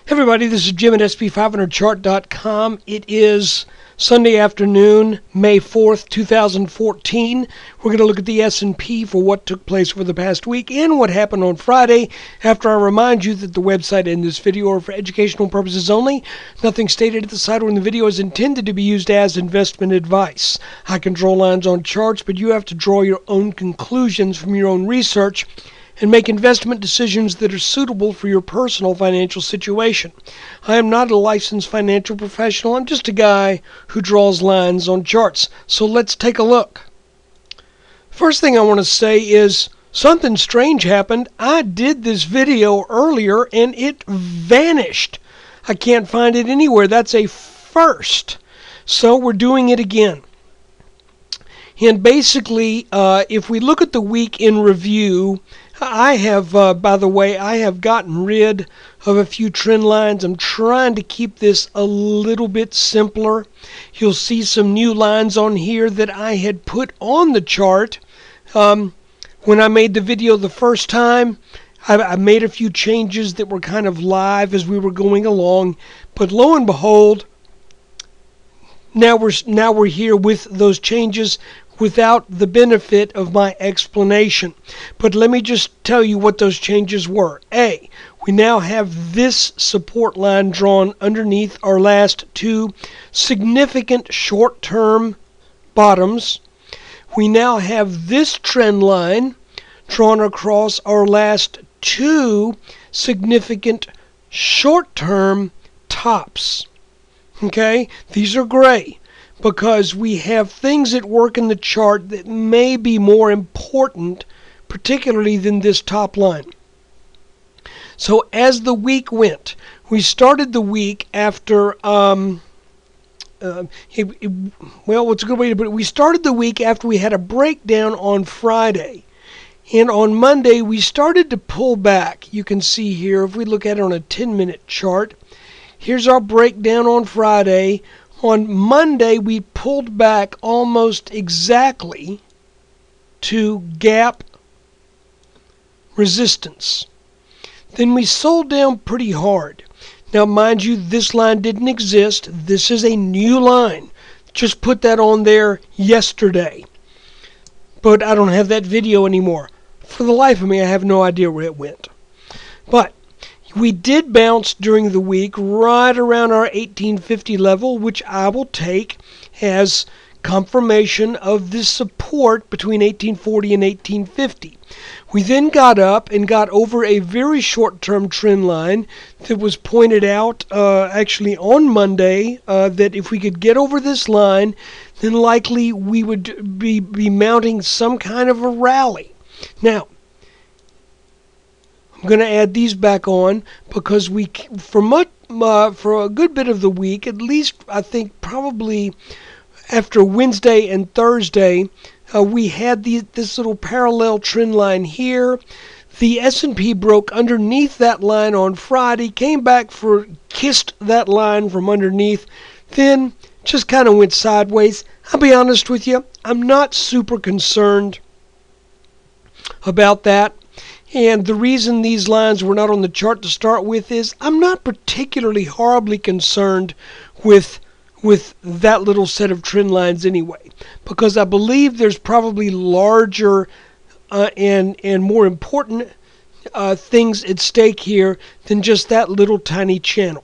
Hey everybody, this is Jim at SP500chart.com. It is Sunday afternoon, May 4th, 2014. We're going to look at the S&P for what took place over the past week and what happened on Friday. After I remind you that the website and this video are for educational purposes only. Nothing stated at the side or in the video is intended to be used as investment advice. I can draw lines on charts, but you have to draw your own conclusions from your own research and make investment decisions that are suitable for your personal financial situation. I am not a licensed financial professional. I'm just a guy who draws lines on charts. So let's take a look. First thing I want to say is something strange happened. I did this video earlier and it vanished. I can't find it anywhere. That's a first. So we're doing it again. And basically, if we look at the week in review, I have, by the way, I have gotten rid of a few trend lines. I'm trying to keep this a little bit simpler. You'll see some new lines on here that I had put on the chart. When I made the video the first time, I made a few changes that were kind of live as we were going along. But lo and behold, now we're here with those changes without the benefit of my explanation. But let me just tell you what those changes were. A, we now have this support line drawn underneath our last two significant short-term bottoms. We now have this trend line drawn across our last two significant short-term tops. Okay, these are gray, because we have things at work in the chart that may be more important, particularly than this top line. So as the week went, we started the week after, what's a good way to put it? We started the week after we had a breakdown on Friday. And on Monday, we started to pull back. You can see here, if we look at it on a 10-minute chart, here's our breakdown on Friday. On Monday, we pulled back almost exactly to gap resistance. Then we sold down pretty hard. Now, mind you, this line didn't exist. This is a new line. Just put that on there yesterday. But I don't have that video anymore. For the life of me, I have no idea where it went. But we did bounce during the week right around our 1850 level, which I will take as confirmation of this support between 1840 and 1850. We then got up and got over a very short-term trend line that was pointed out actually on Monday, that if we could get over this line, then likely we would be mounting some kind of a rally. Now, I'm going to add these back on because for a good bit of the week, at least I think probably after Wednesday and Thursday, we had this little parallel trend line here. The S&P broke underneath that line on Friday, came back kissed that line from underneath, then just kind of went sideways. I'll be honest with you, I'm not super concerned about that. And the reason these lines were not on the chart to start with is I'm not particularly horribly concerned with that little set of trend lines anyway, because I believe there's probably larger and more important things at stake here than just that little tiny channel.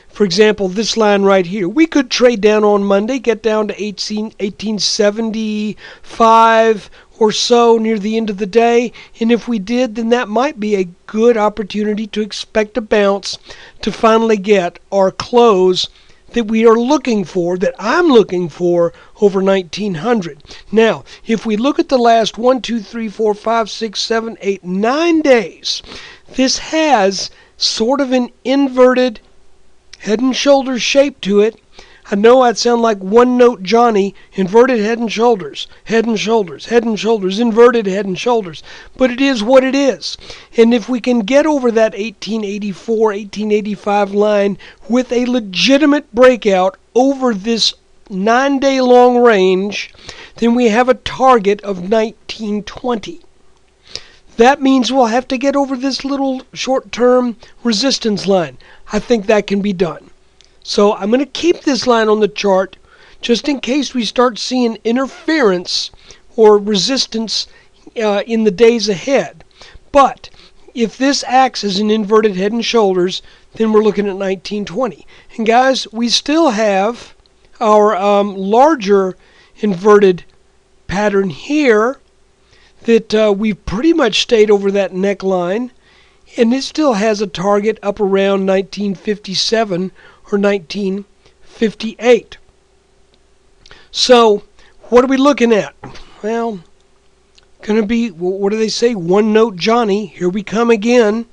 For example, this line right here, we could trade down on Monday, get down to 1875 or so near the end of the day, and if we did, then that might be a good opportunity to expect a bounce to finally get our close that we are looking for, that I'm looking for, over 1900. Now, if we look at the last 1, 2, 3, 4, 5, 6, 7, 8, 9 days, this has sort of an inverted head and shoulders shape to it. I know I'd sound like One Note Johnny, inverted head and shoulders, head and shoulders, head and shoulders, inverted head and shoulders. But it is what it is. And if we can get over that 1884, 1885 line with a legitimate breakout over this 9-day long range, then we have a target of 1920. that means we'll have to get over this little short-term resistance line. I think that can be done. So I'm going to keep this line on the chart just in case we start seeing interference or resistance in the days ahead. But if this acts as an inverted head and shoulders, then we're looking at 1920. And guys, we still have our larger inverted pattern here that we've pretty much stayed over that neckline, and it still has a target up around 1957 or 1958. So what are we looking at? Well, going to be, what do they say, one note Johnny, here we come again.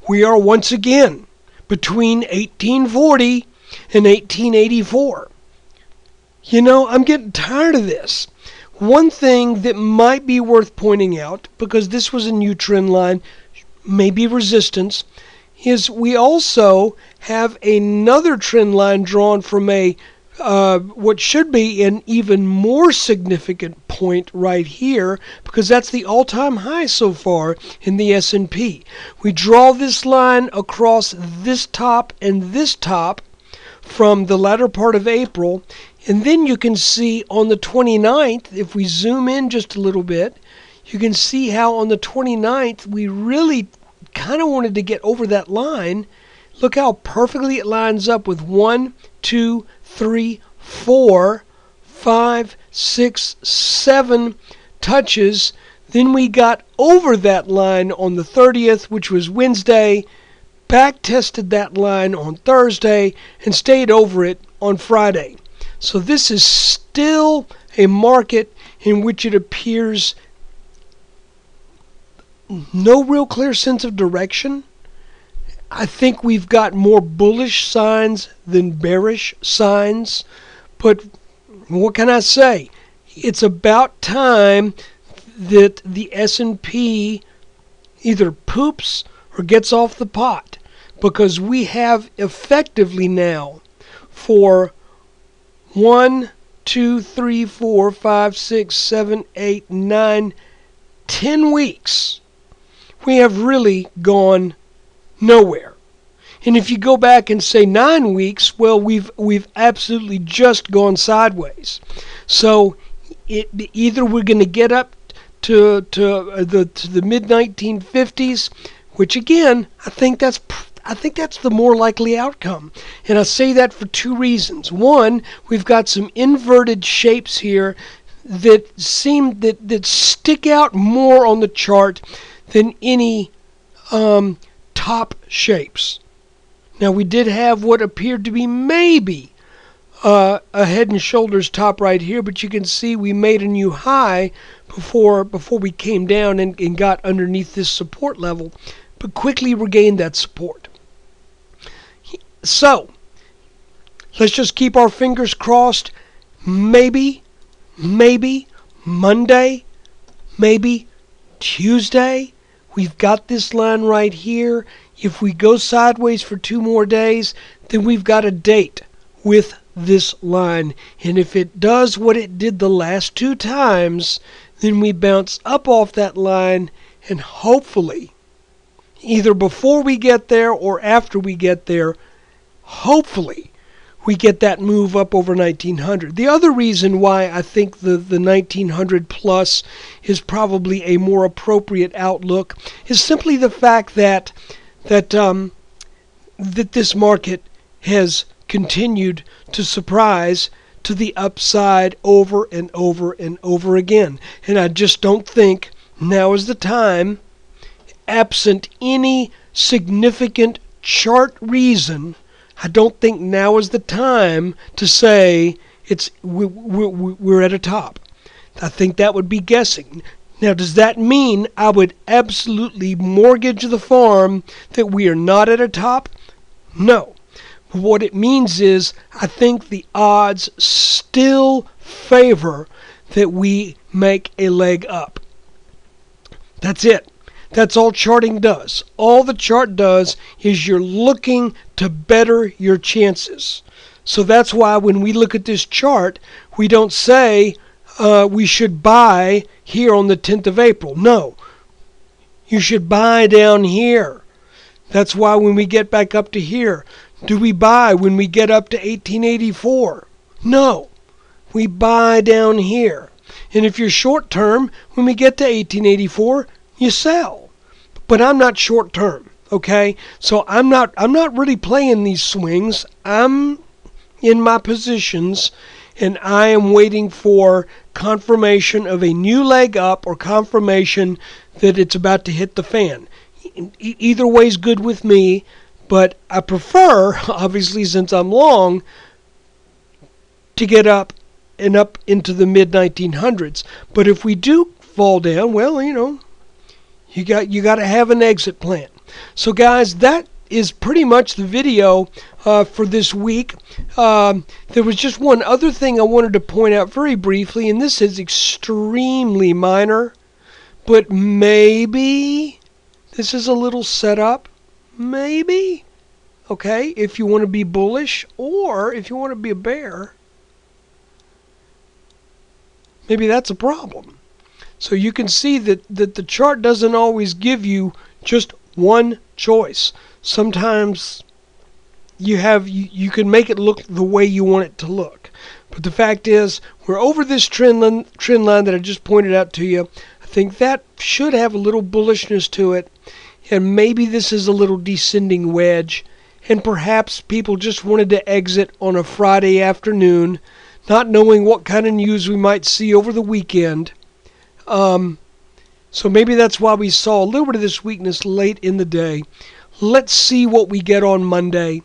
We are once again between 1840 and 1884. You know, I'm getting tired of this. One thing that might be worth pointing out, because this was a new trend line, maybe resistance, is we also have another trend line drawn from a what should be an even more significant point right here, because that's the all-time high so far in the S&P. We draw this line across this top and this top from the latter part of April, and then you can see on the 29th, if we zoom in just a little bit, you can see how on the 29th we really kind of wanted to get over that line. Look how perfectly it lines up with 1, 2, 3, 4, 5, 6, 7 touches. Then we got over that line on the 30th, which was Wednesday, back tested that line on Thursday, and stayed over it on Friday. So this is still a market in which it appears no real clear sense of direction. I think we've got more bullish signs than bearish signs. But what can I say? It's about time that the S&P either poops or gets off the pot, because we have effectively now for 1, 2, 3, 4, 5, 6, 7, 8, 9, 10 weeks, we have really gone nowhere. And if you go back and say 9 weeks, well, we've absolutely just gone sideways. So either we're going to get up to the mid 1950s, which again I think that's the more likely outcome. And I say that for two reasons. One, we've got some inverted shapes here that seem that stick out more on the chart than any top shapes. Now, we did have what appeared to be maybe a head and shoulders top right here, but you can see we made a new high before we came down and got underneath this support level, but quickly regained that support. So, let's just keep our fingers crossed. Maybe Monday, maybe Tuesday, we've got this line right here. If we go sideways for 2 more days, then we've got a date with this line. And if it does what it did the last 2 times, then we bounce up off that line, and hopefully, either before we get there or after we get there, hopefully we get that move up over 1900. The other reason why I think the 1900 plus is probably a more appropriate outlook is simply the fact that this market has continued to surprise to the upside over and over and over again. And I just don't think now is the time, absent any significant chart reason, I don't think now is the time to say we're at a top. I think that would be guessing. Now, does that mean I would absolutely mortgage the farm that we are not at a top? No. What it means is I think the odds still favor that we make a leg up. That's it. That's all charting does. All the chart does is you're looking to better your chances. So that's why when we look at this chart, we don't say we should buy here on the 10th of April. No. you should buy down here. That's why when we get back up to here, do we buy when we get up to 1884? No, we buy down here. And if you're short term, when we get to 1884, you sell. But I'm not short term, okay? So I'm not really playing these swings. I'm in my positions, and I am waiting for confirmation of a new leg up or confirmation that it's about to hit the fan. Either way's good with me, but I prefer, obviously since I'm long, to get up and up into the mid-1900s. But if we do fall down, well, you got to have an exit plan. So guys, that is pretty much the video for this week. There was just one other thing I wanted to point out very briefly, and this is extremely minor, but maybe this is a little setup. Maybe. Okay, if you want to be bullish or if you want to be a bear, maybe that's a problem. So you can see that the chart doesn't always give you just one choice. Sometimes you can make it look the way you want it to look. But the fact is, we're over this trend line that I just pointed out to you. I think that should have a little bullishness to it. And maybe this is a little descending wedge. And perhaps people just wanted to exit on a Friday afternoon, not knowing what kind of news we might see over the weekend. So maybe that's why we saw a little bit of this weakness late in the day. Let's see what we get on Monday.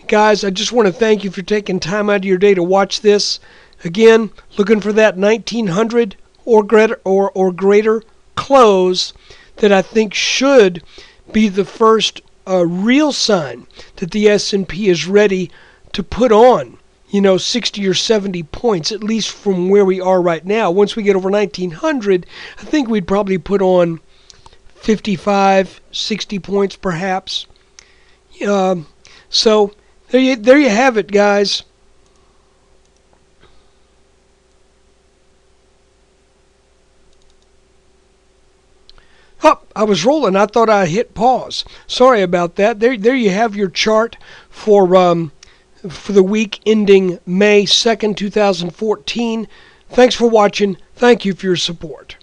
Guys, I just want to thank you for taking time out of your day to watch this. Again, looking for that 1900 or greater close that I think should be the first real sign that the S&P is ready to put on 60 or 70 points, at least from where we are right now. Once we get over 1900, I think we'd probably put on 55, 60 points perhaps. So there you have it, guys. Oh, I was rolling. I thought I hit pause. Sorry about that. There you have your chart for the week ending May 2nd, 2014. Thanks for watching. Thank you for your support.